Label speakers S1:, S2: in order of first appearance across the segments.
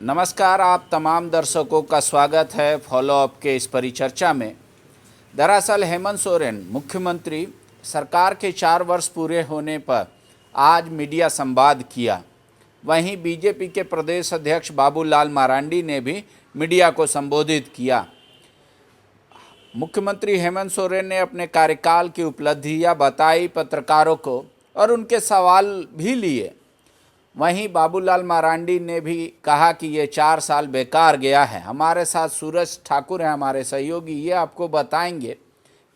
S1: नमस्कार, आप तमाम दर्शकों का स्वागत है फॉलो अप के इस परिचर्चा में। दरअसल हेमंत सोरेन मुख्यमंत्री सरकार के 4 वर्ष पूरे होने पर आज मीडिया संवाद किया। वहीं बीजेपी के प्रदेश अध्यक्ष बाबूलाल मरांडी ने भी मीडिया को संबोधित किया। मुख्यमंत्री हेमंत सोरेन ने अपने कार्यकाल की उपलब्धियां बताई पत्रकारों को और उनके सवाल भी लिए। वहीं बाबूलाल मरांडी ने भी कहा कि ये 4 साल बेकार गया है। हमारे साथ सूरज ठाकुर हैं, हमारे सहयोगी, ये आपको बताएंगे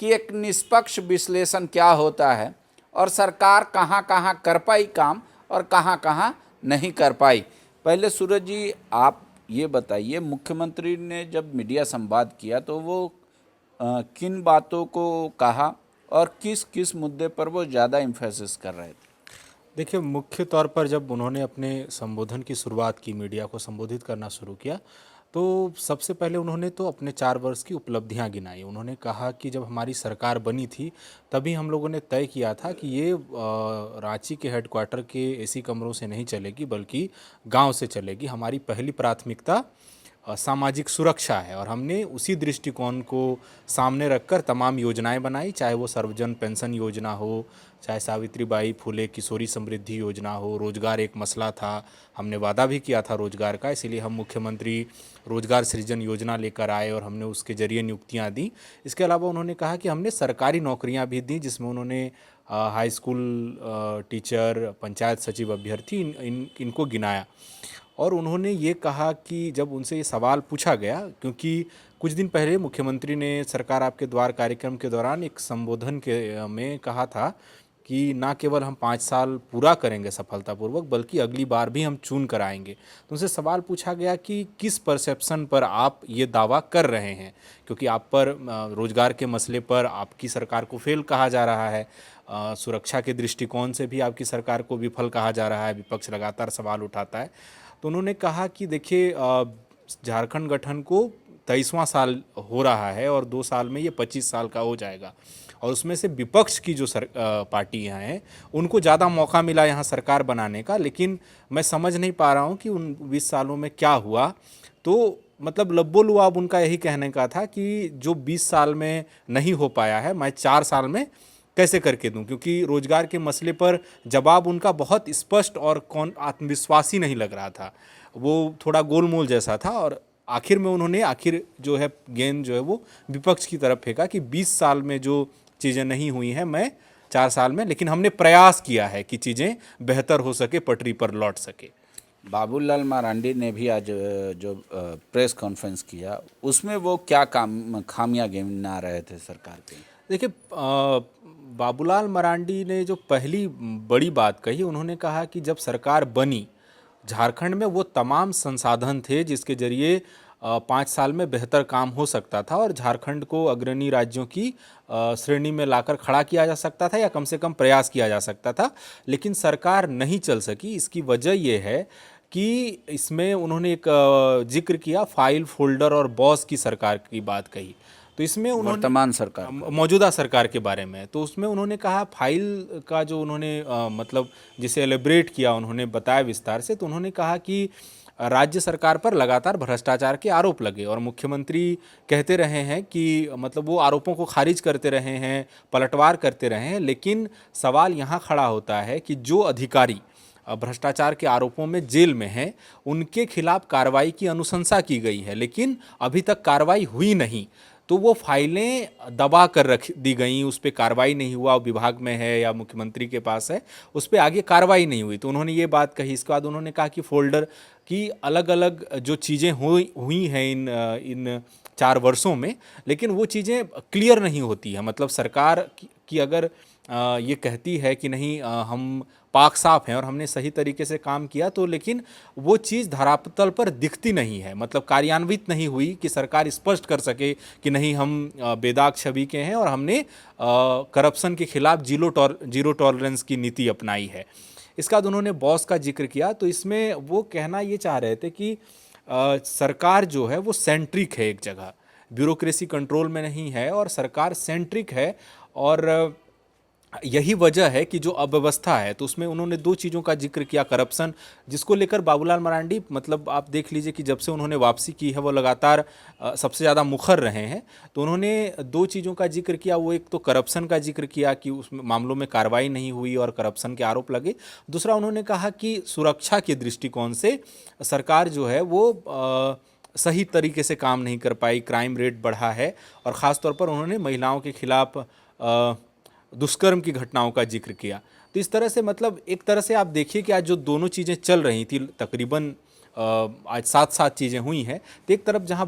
S1: कि एक निष्पक्ष विश्लेषण क्या होता है और सरकार कहाँ कहाँ कर पाई काम और कहाँ कहाँ नहीं कर पाई। पहले सूरज जी आप ये बताइए, मुख्यमंत्री ने जब मीडिया संवाद किया तो वो किन बातों को कहा और किस किस मुद्दे पर वो ज़्यादा इम्फेसिस कर रहे थे?
S2: देखिए, मुख्य तौर पर जब उन्होंने अपने संबोधन की शुरुआत की, मीडिया को संबोधित करना शुरू किया, तो सबसे पहले उन्होंने तो अपने 4 वर्ष की उपलब्धियां गिनाई। उन्होंने कहा कि जब हमारी सरकार बनी थी तभी हम लोगों ने तय किया था कि ये रांची के हेडक्वार्टर के एसी कमरों से नहीं चलेगी बल्कि गांव से चलेगी। हमारी पहली प्राथमिकता सामाजिक सुरक्षा है और हमने उसी दृष्टिकोण को सामने रखकर तमाम योजनाएं बनाई, चाहे वो सर्वजन पेंशन योजना हो, चाहे सावित्रीबाई फुले किशोरी समृद्धि योजना हो। रोजगार एक मसला था, हमने वादा भी किया था रोजगार का, इसीलिए हम मुख्यमंत्री रोजगार सृजन योजना लेकर आए और हमने उसके जरिए नियुक्तियां दी। इसके अलावा उन्होंने कहा कि हमने सरकारी नौकरियां भी दी, जिसमें उन्होंने हाई स्कूल टीचर, पंचायत सचिव अभ्यर्थी इनको गिनाया। और उन्होंने ये कहा कि जब उनसे ये सवाल पूछा गया, क्योंकि कुछ दिन पहले मुख्यमंत्री ने सरकार आपके द्वार कार्यक्रम के दौरान एक संबोधन के में कहा था कि ना केवल हम 5 साल पूरा करेंगे सफलतापूर्वक बल्कि अगली बार भी हम चुन कर आएंगे। तो उनसे सवाल पूछा गया कि किस परसेप्शन पर आप ये दावा कर रहे हैं, क्योंकि आप पर रोजगार के मसले पर आपकी सरकार को फेल कहा जा रहा है, सुरक्षा के दृष्टिकोण से भी आपकी सरकार को विफल कहा जा रहा है, विपक्ष लगातार सवाल उठाता है। तो उन्होंने कहा कि देखिए, झारखंड गठन को 23वां साल हो रहा है और 2 साल में ये 25 साल का हो जाएगा और उसमें से विपक्ष की जो पार्टियां हैं उनको ज़्यादा मौका मिला यहाँ सरकार बनाने का, लेकिन मैं समझ नहीं पा रहा हूँ कि उन 20 सालों में क्या हुआ। तो मतलब लब्बो लुआब उनका यही कहने का था कि जो 20 साल में नहीं हो पाया है मैं 4 साल में कैसे करके दूं, क्योंकि रोजगार के मसले पर जवाब उनका बहुत स्पष्ट और कौन आत्मविश्वासी नहीं लग रहा था, वो थोड़ा गोलमोल जैसा था। और आखिर में उन्होंने जो है गेंद जो है वो विपक्ष की तरफ फेंका कि 20 साल में जो चीज़ें नहीं हुई हैं मैं 4 साल में, लेकिन हमने प्रयास किया है कि चीज़ें बेहतर हो सके, पटरी पर लौट सके।
S1: बाबूलाल मरांडी ने भी आज जो प्रेस कॉन्फ्रेंस किया उसमें वो क्या खामियां गिना रहे थे सरकार की?
S2: देखिए, बाबूलाल मरांडी ने जो पहली बड़ी बात कही, उन्होंने कहा कि जब सरकार बनी झारखंड में वो तमाम संसाधन थे जिसके जरिए 5 साल में बेहतर काम हो सकता था और झारखंड को अग्रणी राज्यों की श्रेणी में लाकर खड़ा किया जा सकता था या कम से कम प्रयास किया जा सकता था, लेकिन सरकार नहीं चल सकी। इसकी वजह यह है कि इसमें उन्होंने एक जिक्र किया फाइल फोल्डर और बॉस की सरकार की बात कही। तो इसमें उन्होंने
S1: वर्तमान सरकार,
S2: मौजूदा सरकार के बारे में, तो उसमें उन्होंने कहा फाइल का जो उन्होंने मतलब जिसे एलिब्रेट किया, उन्होंने बताया विस्तार से। तो उन्होंने कहा कि राज्य सरकार पर लगातार भ्रष्टाचार के आरोप लगे और मुख्यमंत्री कहते रहे हैं कि मतलब वो आरोपों को खारिज करते रहे हैं, पलटवार करते रहे हैं, लेकिन सवाल यहाँ खड़ा होता है कि जो अधिकारी भ्रष्टाचार के आरोपों में जेल में हैं उनके खिलाफ कार्रवाई की अनुशंसा की गई है, लेकिन अभी तक कार्रवाई हुई नहीं। तो वो फाइलें दबा कर रख दी गई, उस पर कार्रवाई नहीं हुआ, विभाग में है या मुख्यमंत्री के पास है, उस पर आगे कार्रवाई नहीं हुई। तो उन्होंने ये बात कही। इसके बाद उन्होंने कहा कि फोल्डर की अलग अलग जो चीज़ें हुई हैं इन 4 वर्षों में, लेकिन वो चीज़ें क्लियर नहीं होती है। मतलब सरकार की अगर ये कहती है कि नहीं हम पाक साफ हैं और हमने सही तरीके से काम किया, तो लेकिन वो चीज़ धरातल पर दिखती नहीं है, मतलब कार्यान्वित नहीं हुई कि सरकार स्पष्ट कर सके कि नहीं हम बेदाग छवि के हैं और हमने करप्शन के खिलाफ जीरो टॉलरेंस की नीति अपनाई है। इसके बाद उन्होंने बॉस का जिक्र किया। तो इसमें वो कहना ये चाह रहे थे कि सरकार जो है वो सेंट्रिक है, एक जगह ब्यूरोक्रेसी कंट्रोल में नहीं है और सरकार सेंट्रिक है और यही वजह है कि जो अव्यवस्था है, तो उसमें उन्होंने दो चीज़ों का जिक्र किया। करप्शन, जिसको लेकर बाबूलाल मरांडी, मतलब आप देख लीजिए कि जब से उन्होंने वापसी की है वो लगातार सबसे ज़्यादा मुखर रहे हैं। तो उन्होंने दो चीज़ों का जिक्र किया। वो एक तो करप्शन का जिक्र किया कि उस मामलों में कार्रवाई नहीं हुई और करप्शन के आरोप लगे। दूसरा उन्होंने कहा कि सुरक्षा के दृष्टिकोण से सरकार जो है वो सही तरीके से काम नहीं कर पाई, क्राइम रेट बढ़ा है। और ख़ास तौर पर उन्होंने महिलाओं के खिलाफ दुष्कर्म की घटनाओं का जिक्र किया। तो इस तरह से, मतलब एक तरह से आप देखिए कि आज जो दोनों चीज़ें चल रही थी, तकरीबन आज साथ साथ चीज़ें हुई हैं। तो एक तरफ जहां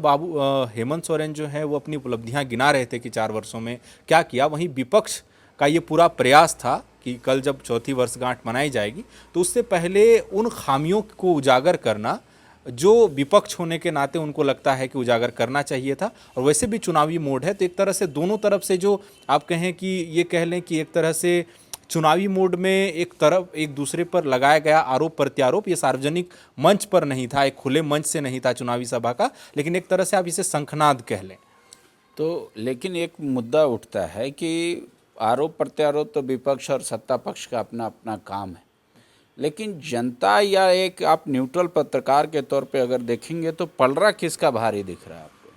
S2: हेमंत सोरेन जो है वो अपनी उपलब्धियां गिना रहे थे कि 4 वर्षों में क्या किया, वहीं विपक्ष का ये पूरा प्रयास था कि कल जब चौथी वर्षगांठ मनाई जाएगी तो उससे पहले उन खामियों को उजागर करना जो विपक्ष होने के नाते उनको लगता है कि उजागर करना चाहिए था। और वैसे भी चुनावी मोड है, तो एक तरह से दोनों तरफ से, जो आप कहें कि ये कह लें कि एक तरह से चुनावी मोड में एक तरफ एक दूसरे पर लगाया गया आरोप प्रत्यारोप, ये सार्वजनिक मंच पर नहीं था, एक खुले मंच से नहीं था चुनावी सभा का, लेकिन एक तरह से आप इसे शंखनाद कह लें।
S1: तो लेकिन एक मुद्दा उठता है कि आरोप प्रत्यारोप तो विपक्ष और सत्ता पक्ष का अपना अपना काम है, लेकिन जनता या एक आप न्यूट्रल पत्रकार के तौर पे अगर देखेंगे तो पलड़ा किसका भारी दिख रहा है आपको?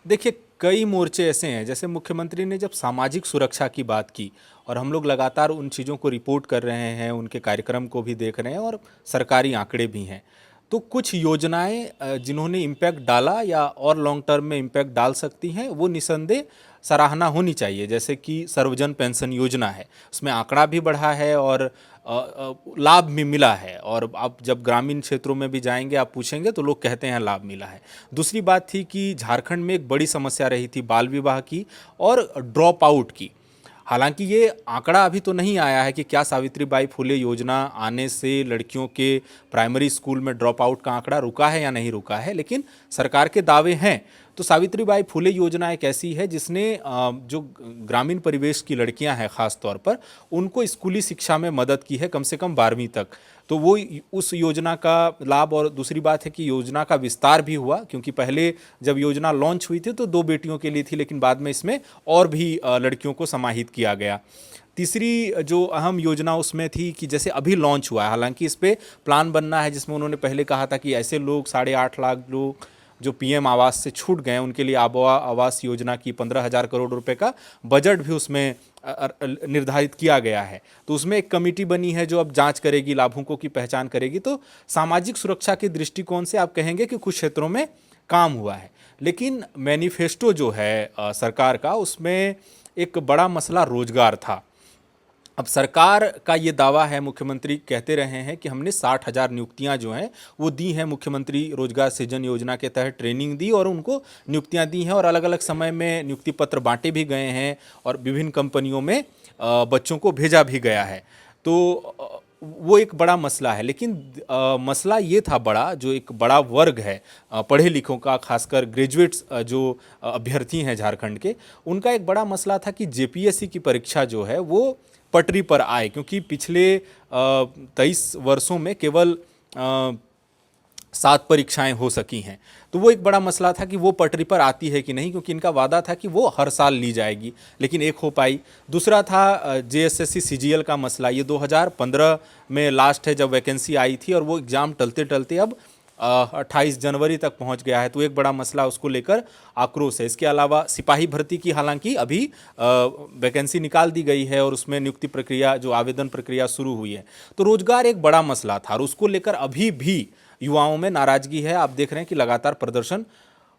S2: देखिए, कई मोर्चे ऐसे हैं, जैसे मुख्यमंत्री ने जब सामाजिक सुरक्षा की बात की, और हम लोग लगातार उन चीज़ों को रिपोर्ट कर रहे हैं, उनके कार्यक्रम को भी देख रहे हैं और सरकारी आंकड़े भी हैं। तो कुछ योजनाएं जिन्होंने इम्पैक्ट डाला या और लॉन्ग टर्म में इम्पैक्ट डाल सकती हैं, वो निसंदेह सराहना होनी चाहिए। जैसे कि सर्वजन पेंशन योजना है, उसमें आंकड़ा भी बढ़ा है और लाभ भी मिला है। और आप जब ग्रामीण क्षेत्रों में भी जाएंगे, आप पूछेंगे तो लोग कहते हैं लाभ मिला है। दूसरी बात थी कि झारखंड में एक बड़ी समस्या रही थी बाल विवाह की और ड्रॉप आउट की। हालांकि ये आंकड़ा अभी तो नहीं आया है कि क्या सावित्रीबाई फुले योजना आने से लड़कियों के प्राइमरी स्कूल में ड्रॉप आउट का आंकड़ा रुका है या नहीं रुका है, लेकिन सरकार के दावे हैं। तो सावित्रीबाई फुले योजना एक ऐसी है जिसने जो ग्रामीण परिवेश की लड़कियां हैं खास तौर पर, उनको स्कूली शिक्षा में मदद की है, कम से कम 12वीं तक। तो वो उस योजना का लाभ, और दूसरी बात है कि योजना का विस्तार भी हुआ, क्योंकि पहले जब योजना लॉन्च हुई थी तो 2 बेटियों के लिए थी, लेकिन बाद में इसमें और भी लड़कियों को समाहित किया गया। तीसरी जो अहम योजना उसमें थी कि जैसे अभी लॉन्च हुआ है, हालांकि इस पर प्लान बनना है, जिसमें उन्होंने पहले कहा था कि ऐसे लोग 8.5 लाख लोग जो पीएम आवास से छूट गए, उनके लिए आबवा आवास योजना की 15,000 करोड़ रुपए का बजट भी उसमें निर्धारित किया गया है। तो उसमें एक कमेटी बनी है जो अब जांच करेगी, लाभुकों की पहचान करेगी। तो सामाजिक सुरक्षा के दृष्टिकोण से आप कहेंगे कि कुछ क्षेत्रों में काम हुआ है। लेकिन मैनिफेस्टो जो है सरकार का, उसमें एक बड़ा मसला रोजगार था। अब सरकार का ये दावा है, मुख्यमंत्री कहते रहे हैं कि हमने 60,000 नियुक्तियां जो हैं वो दी हैं, मुख्यमंत्री रोजगार सृजन योजना के तहत ट्रेनिंग दी और उनको नियुक्तियां दी हैं, और अलग अलग समय में नियुक्ति पत्र बांटे भी गए हैं और विभिन्न कंपनियों में बच्चों को भेजा भी गया है। तो वो एक बड़ा मसला है। लेकिन मसला ये था बड़ा, जो एक बड़ा वर्ग है पढ़े लिखों का, खासकर ग्रेजुएट्स जो अभ्यर्थी हैं झारखंड के, उनका एक बड़ा मसला था कि जेपीएससी की परीक्षा जो है वो पटरी पर आए, क्योंकि पिछले 23 वर्षों में केवल 7 परीक्षाएं हो सकी हैं। तो वो एक बड़ा मसला था कि वो पटरी पर आती है कि नहीं, क्योंकि इनका वादा था कि वो हर साल ली जाएगी, लेकिन एक हो पाई। दूसरा था जेएसएससी सीजीएल का मसला, ये 2015 में लास्ट है जब वैकेंसी आई थी, और वो एग्ज़ाम टलते टलते अब 28 जनवरी तक पहुंच गया है। तो एक बड़ा मसला, उसको लेकर आक्रोश है। इसके अलावा सिपाही भर्ती की हालांकि अभी वैकेंसी निकाल दी गई है और उसमें नियुक्ति प्रक्रिया, जो आवेदन प्रक्रिया शुरू हुई है। तो रोजगार एक बड़ा मसला था और उसको लेकर अभी भी युवाओं में नाराजगी है। आप देख रहे हैं कि लगातार प्रदर्शन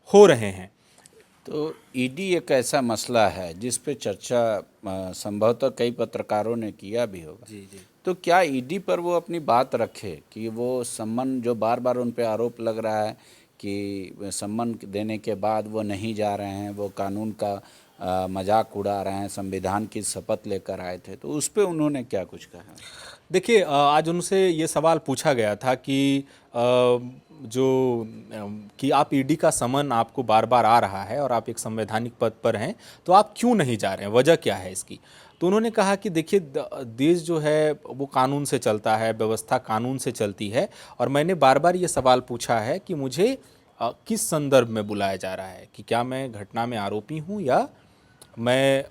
S2: हो रहे हैं।
S1: तो ईडी एक ऐसा मसला है जिस पे चर्चा संभवतः कई पत्रकारों ने किया भी होगा।
S2: जी जी।
S1: तो क्या ईडी पर वो अपनी बात रखे कि वो सम्मान, जो बार बार उन पे आरोप लग रहा है कि सम्मान देने के बाद वो नहीं जा रहे हैं, वो कानून का मजाक उड़ा रहे हैं, संविधान की शपथ लेकर आए थे, तो उस पे उन्होंने क्या कुछ कहा?
S2: देखिए, आज उनसे ये सवाल पूछा गया था कि कि आप ईडी का समन आपको बार बार आ रहा है और आप एक संवैधानिक पद पर हैं, तो आप क्यों नहीं जा रहे हैं, वजह क्या है इसकी? तो उन्होंने कहा कि देखिए, देश जो है वो कानून से चलता है, व्यवस्था कानून से चलती है, और मैंने बार बार ये सवाल पूछा है कि मुझे किस संदर्भ में बुलाया जा रहा है, कि क्या मैं घटना में आरोपी हूँ या मैं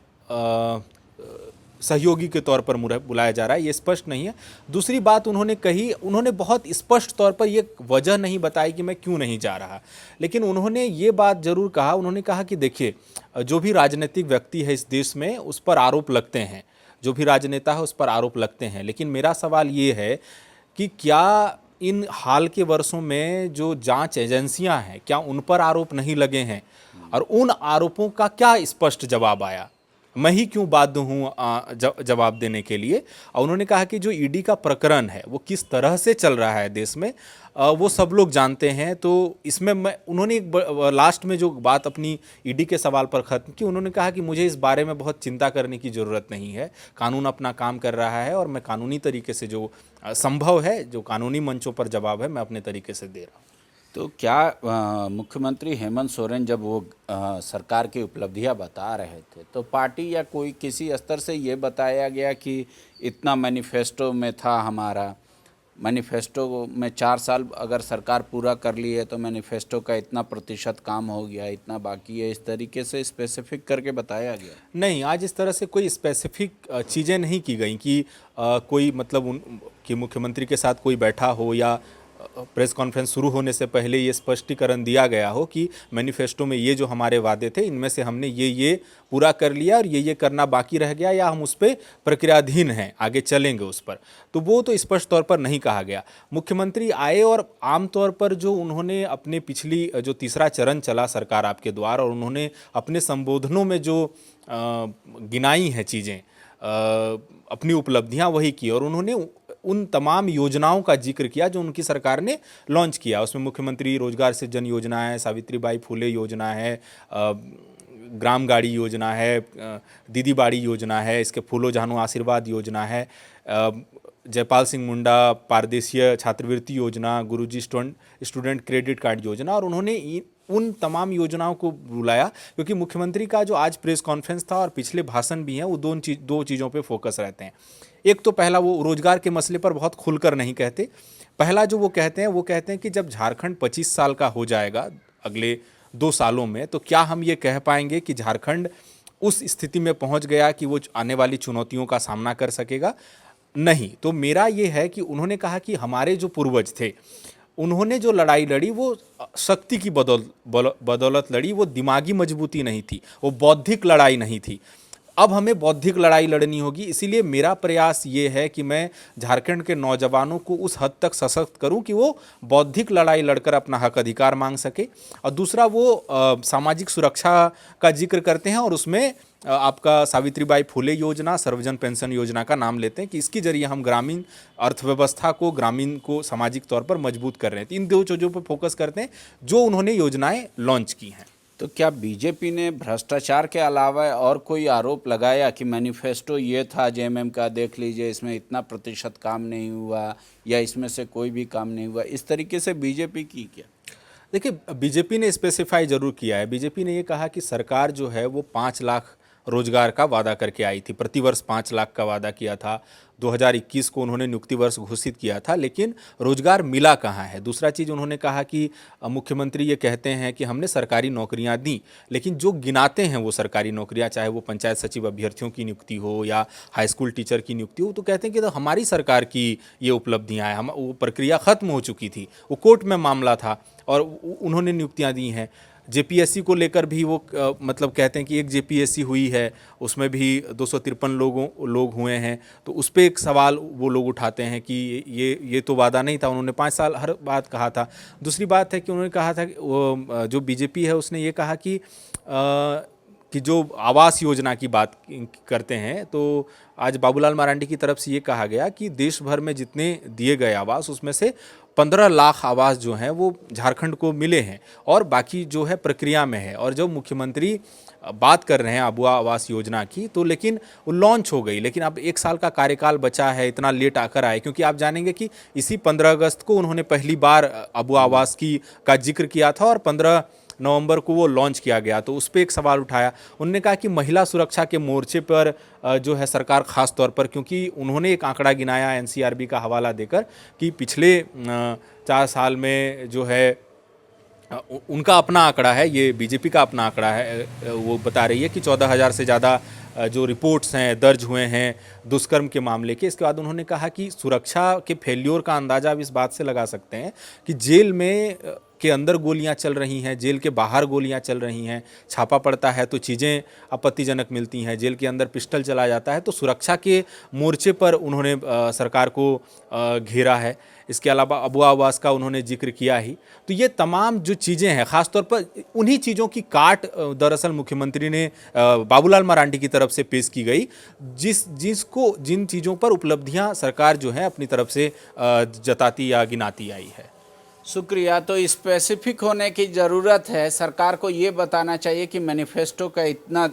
S2: सहयोगी के तौर पर बुलाया जा रहा है, ये स्पष्ट नहीं है। दूसरी बात उन्होंने कही, उन्होंने बहुत स्पष्ट तौर पर ये वजह नहीं बताई कि मैं क्यों नहीं जा रहा, लेकिन उन्होंने ये बात जरूर कहा, उन्होंने कहा कि देखिए, जो भी राजनीतिक व्यक्ति है इस देश में उस पर आरोप लगते हैं, जो भी राजनेता है उस पर आरोप लगते हैं, लेकिन मेरा सवाल ये है कि क्या इन हाल के वर्षों में जो जांच एजेंसियां हैं, क्या उन पर आरोप नहीं लगे हैं, और उन आरोपों का क्या स्पष्ट जवाब आया? मैं ही क्यों बाध्य हूँ जवाब देने के लिए। और उन्होंने कहा कि जो ईडी का प्रकरण है वो किस तरह से चल रहा है देश में, वो सब लोग जानते हैं। तो इसमें उन्होंने एक लास्ट में जो बात अपनी ईडी के सवाल पर ख़त्म की, उन्होंने कहा कि मुझे इस बारे में बहुत चिंता करने की ज़रूरत नहीं है, कानून अपना काम कर रहा है और मैं कानूनी तरीके से जो संभव है, जो कानूनी मंचों पर जवाब है, मैं अपने तरीके से दे रहा हूँ।
S1: तो क्या मुख्यमंत्री हेमंत सोरेन जब वो सरकार की उपलब्धियां बता रहे थे तो पार्टी या कोई किसी स्तर से ये बताया गया कि इतना मैनिफेस्टो में था हमारा, मैनिफेस्टो में 4 साल अगर सरकार पूरा कर ली है तो मैनिफेस्टो का इतना प्रतिशत काम हो गया, इतना बाकी है, इस तरीके से स्पेसिफिक करके बताया गया?
S2: नहीं, आज इस तरह से कोई स्पेसिफिक चीज़ें नहीं की गई कि कोई मतलब कि मुख्यमंत्री के साथ कोई बैठा हो या प्रेस कॉन्फ्रेंस शुरू होने से पहले ये स्पष्टीकरण दिया गया हो कि मैनिफेस्टो में ये जो हमारे वादे थे इनमें से हमने ये पूरा कर लिया और ये करना बाकी रह गया, या हम उस पर प्रक्रियाधीन हैं, आगे चलेंगे उस पर। तो वो तो स्पष्ट तौर पर नहीं कहा गया। मुख्यमंत्री आए और आमतौर पर जो उन्होंने अपने पिछली जो तीसरा चरण चला सरकार आपके द्वार, और उन्होंने अपने संबोधनों में जो गिनाई हैं चीज़ें, अपनी उपलब्धियां वही की, और उन्होंने उन तमाम योजनाओं का जिक्र किया जो उनकी सरकार ने लॉन्च किया। उसमें मुख्यमंत्री रोजगार सृजन योजना है, सावित्रीबाई फुले योजना है, ग्राम गाड़ी योजना है, दीदी बाड़ी योजना है, इसके फूलो जानू आशीर्वाद योजना है, जयपाल सिंह मुंडा पारदेशीय छात्रवृत्ति योजना, गुरुजी स्टूडेंट क्रेडिट कार्ड योजना। और उन्होंने उन तमाम योजनाओं को बुलाया क्योंकि मुख्यमंत्री का जो आज प्रेस कॉन्फ्रेंस था और पिछले भाषण भी हैं वो दो चीज़ों पे फोकस रहते हैं। एक तो पहला, वो रोजगार के मसले पर बहुत खुलकर नहीं कहते। पहला जो वो कहते हैं कि जब झारखंड 25 साल का हो जाएगा अगले 2 सालों में, तो क्या हम ये कह पाएंगे कि झारखंड उस स्थिति में पहुंच गया कि वो आने वाली चुनौतियों का सामना कर सकेगा? नहीं। तो मेरा ये है कि उन्होंने कहा कि हमारे जो पूर्वज थे उन्होंने जो लड़ाई लड़ी वो शक्ति की बदौलत लड़ी, वो दिमागी मजबूती नहीं थी, वो बौद्धिक लड़ाई नहीं थी। अब हमें बौद्धिक लड़ाई लड़नी होगी। इसीलिए मेरा प्रयास ये है कि मैं झारखंड के नौजवानों को उस हद तक सशक्त करूं कि वो बौद्धिक लड़ाई लड़कर अपना हक अधिकार मांग सके। और दूसरा, वो सामाजिक सुरक्षा का जिक्र करते हैं और उसमें आपका सावित्रीबाई फुले योजना, सर्वजन पेंशन योजना का नाम लेते हैं कि इसके जरिए हम ग्रामीण अर्थव्यवस्था को, ग्रामीण को सामाजिक तौर पर मजबूत कर रहे हैं। इन 2 चीज़ों पर फोकस करते हैं जो उन्होंने योजनाएं लॉन्च की हैं।
S1: तो क्या बीजेपी ने भ्रष्टाचार के अलावा और कोई आरोप लगाया कि मैनिफेस्टो ये था जेएमएम का, देख लीजिए इसमें इतना प्रतिशत काम नहीं हुआ या इसमें से कोई भी काम नहीं हुआ, इस तरीके से बीजेपी की क्या?
S2: देखिए, बीजेपी ने स्पेसिफाई जरूर किया है। बीजेपी ने ये कहा कि सरकार जो है वो 5 लाख रोजगार का वादा करके आई थी, प्रतिवर्ष 5 लाख का वादा किया था। 2021 को उन्होंने नियुक्ति वर्ष घोषित किया था, लेकिन रोजगार मिला कहाँ है? दूसरा चीज़ उन्होंने कहा कि मुख्यमंत्री ये कहते हैं कि हमने सरकारी नौकरियां दी, लेकिन जो गिनाते हैं वो सरकारी नौकरियां, चाहे वो पंचायत सचिव अभ्यर्थियों की नियुक्ति हो या हाई स्कूल टीचर की नियुक्ति हो, तो कहते हैं कि तो हमारी सरकार की ये उपलब्धियां हैं, हम वो प्रक्रिया खत्म हो चुकी थी, वो कोर्ट में मामला था और उन्होंने नियुक्तियाँ दी हैं। जेपीएससी को लेकर भी वो मतलब कहते हैं कि एक जेपीएससी हुई है, उसमें भी 253 लोग हुए हैं, तो उस पर एक सवाल वो लोग उठाते हैं कि ये तो वादा नहीं था, उन्होंने 5 साल हर बात कहा था। दूसरी बात है कि उन्होंने कहा था कि वो जो बीजेपी है उसने ये कहा कि जो आवास योजना की बात करते हैं, तो आज बाबूलाल मरांडी की तरफ से ये कहा गया कि देश भर में जितने दिए गए आवास उसमें से 15 लाख आवास जो हैं वो झारखंड को मिले हैं और बाकी जो है प्रक्रिया में है। और जो मुख्यमंत्री बात कर रहे हैं अबुआ आवास योजना की, तो लेकिन वो लॉन्च हो गई, लेकिन अब 1 साल का कार्यकाल बचा है, इतना लेट आकर आए, क्योंकि आप जानेंगे कि इसी 15 अगस्त को उन्होंने पहली बार अबुआ आवास का जिक्र किया था और 15 नवंबर को वो लॉन्च किया गया। तो उस पर एक सवाल उठाया, उन्होंने कहा कि महिला सुरक्षा के मोर्चे पर जो है सरकार खास तौर पर, क्योंकि उन्होंने एक आंकड़ा गिनाया एनसीआरबी का हवाला देकर कि पिछले 4 साल में जो है उनका अपना आंकड़ा है, ये बीजेपी का अपना आंकड़ा है, वो बता रही है कि 14,000 से ज़्यादा जो रिपोर्ट्स हैं दर्ज हुए हैं दुष्कर्म के मामले के। इसके बाद उन्होंने कहा कि सुरक्षा के फेल्योर का अंदाज़ा आप इस बात से लगा सकते हैं कि जेल में के अंदर गोलियां चल रही हैं, जेल के बाहर गोलियां चल रही हैं, छापा पड़ता है तो चीज़ें आपत्तिजनक मिलती हैं, जेल के अंदर पिस्टल चला जाता है। तो सुरक्षा के मोर्चे पर उन्होंने सरकार को घेरा है। इसके अलावा अबुआ आवास का उन्होंने जिक्र किया ही। तो ये तमाम जो चीज़ें हैं, ख़ासतौर पर उन्हीं चीज़ों की काट दरअसल मुख्यमंत्री ने बाबूलाल मरांडी की तरफ से पेश की गई, जिन चीज़ों पर उपलब्धियां सरकार जो है अपनी तरफ से जताती या गिनाती आई है।
S1: शुक्रिया। तो स्पेसिफिक होने की ज़रूरत है। सरकार को ये बताना चाहिए कि मैनिफेस्टो का इतना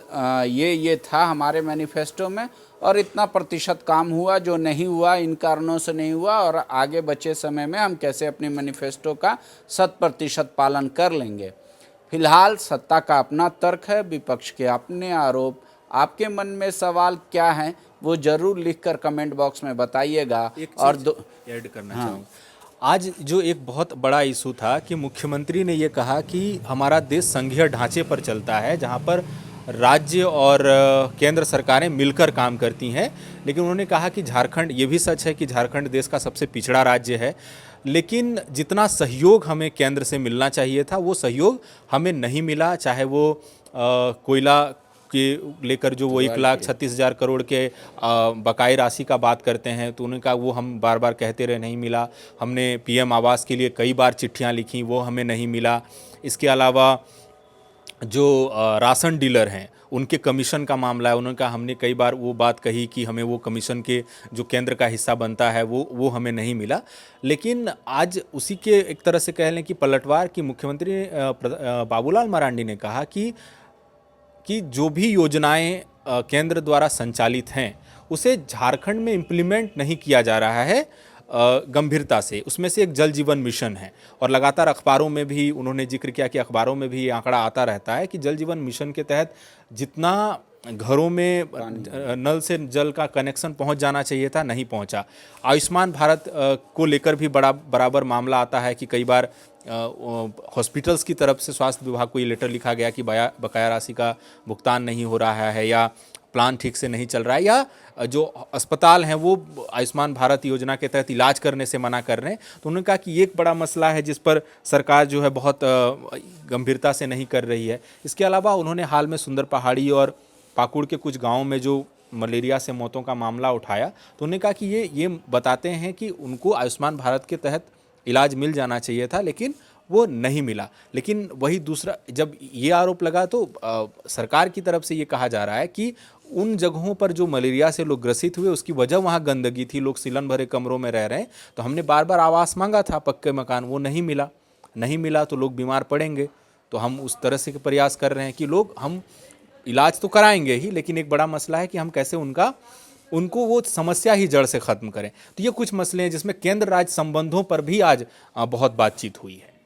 S1: ये था हमारे मैनिफेस्टो में, और इतना प्रतिशत काम हुआ, जो नहीं हुआ इन कारणों से नहीं हुआ, और आगे बचे समय में हम कैसे अपने मैनिफेस्टो का 100% पालन कर लेंगे। फिलहाल सत्ता का अपना तर्क है, विपक्ष के अपने आरोप। आपके मन में सवाल क्या हैं वो ज़रूर लिखकर कमेंट बॉक्स में बताइएगा। और
S2: ऐड करना चाहूँगा, आज जो एक बहुत बड़ा इशू था कि मुख्यमंत्री ने ये कहा कि हमारा देश संघीय ढांचे पर चलता है, जहाँ पर राज्य और केंद्र सरकारें मिलकर काम करती हैं। लेकिन उन्होंने कहा कि झारखंड, ये भी सच है कि झारखंड देश का सबसे पिछड़ा राज्य है, लेकिन जितना सहयोग हमें केंद्र से मिलना चाहिए था वो सहयोग हमें नहीं मिला। चाहे वो कोयला के लेकर जो वो 1,36,000 करोड़ के बकाई राशि का बात करते हैं, तो उन्होंने कहा वो हम बार बार कहते रहे नहीं मिला। हमने पीएम आवास के लिए कई बार चिट्ठियां लिखी, वो हमें नहीं मिला। इसके अलावा जो राशन डीलर हैं उनके कमीशन का मामला है, उन्होंने कहा हमने कई बार वो बात कही कि हमें वो कमीशन के जो केंद्र का हिस्सा बनता है वो हमें नहीं मिला। लेकिन आज उसी के एक तरह से कह लें कि पलटवार की मुख्यमंत्री बाबूलाल मरांडी ने कहा कि जो भी योजनाएं केंद्र द्वारा संचालित हैं उसे झारखंड में इम्प्लीमेंट नहीं किया जा रहा है गंभीरता से। उसमें से एक जल जीवन मिशन है, और लगातार अखबारों में भी उन्होंने जिक्र किया कि अखबारों में भी आंकड़ा आता रहता है कि जल जीवन मिशन के तहत जितना घरों में नल से जल का कनेक्शन पहुंच जाना चाहिए था नहीं पहुंचा। आयुष्मान भारत को लेकर भी बराबर मामला आता है कि कई बार हॉस्पिटल्स की तरफ से स्वास्थ्य विभाग को ये लेटर लिखा गया कि बकाया राशि का भुगतान नहीं हो रहा है, या प्लान ठीक से नहीं चल रहा है, या जो अस्पताल हैं वो आयुष्मान भारत योजना के तहत इलाज करने से मना कर रहे हैं। तो उन्होंने कहा कि ये एक बड़ा मसला है जिस पर सरकार जो है बहुत गंभीरता से नहीं कर रही है। इसके अलावा उन्होंने हाल में सुंदर पहाड़ी और पाकुड़ के कुछ गाँवों में जो मलेरिया से मौतों का मामला उठाया, तो उन्होंने कहा कि ये बताते हैं कि उनको आयुष्मान भारत के तहत इलाज मिल जाना चाहिए था, लेकिन वो नहीं मिला। लेकिन वही दूसरा, जब ये आरोप लगा तो सरकार की तरफ से ये कहा जा रहा है कि उन जगहों पर जो मलेरिया से लोग ग्रसित हुए उसकी वजह वहाँ गंदगी थी, लोग सीलन भरे कमरों में रह रहे हैं। तो हमने बार बार आवास मांगा था, पक्के मकान, वो नहीं मिला तो लोग बीमार पड़ेंगे। तो हम उस तरह से प्रयास कर रहे हैं कि हम इलाज तो कराएंगे ही, लेकिन एक बड़ा मसला है कि हम कैसे उनको वो समस्या ही जड़ से ख़त्म करें। तो ये कुछ मसले हैं जिसमें केंद्र राज्य संबंधों पर भी आज बहुत बातचीत हुई है।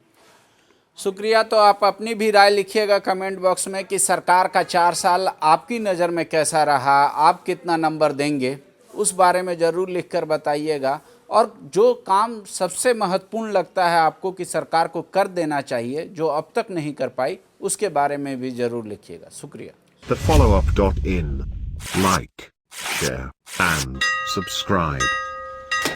S1: शुक्रिया। तो आप अपनी भी राय लिखिएगा कमेंट बॉक्स में कि सरकार का 4 साल आपकी नज़र में कैसा रहा, आप कितना नंबर देंगे, उस बारे में ज़रूर लिखकर बताइएगा। और जो काम सबसे महत्वपूर्ण लगता है आपको कि सरकार को कर देना चाहिए, जो अब तक नहीं कर पाई, उसके बारे में भी ज़रूर लिखिएगा। शुक्रिया।
S3: TheFollowUp.in. Like, share, and subscribe.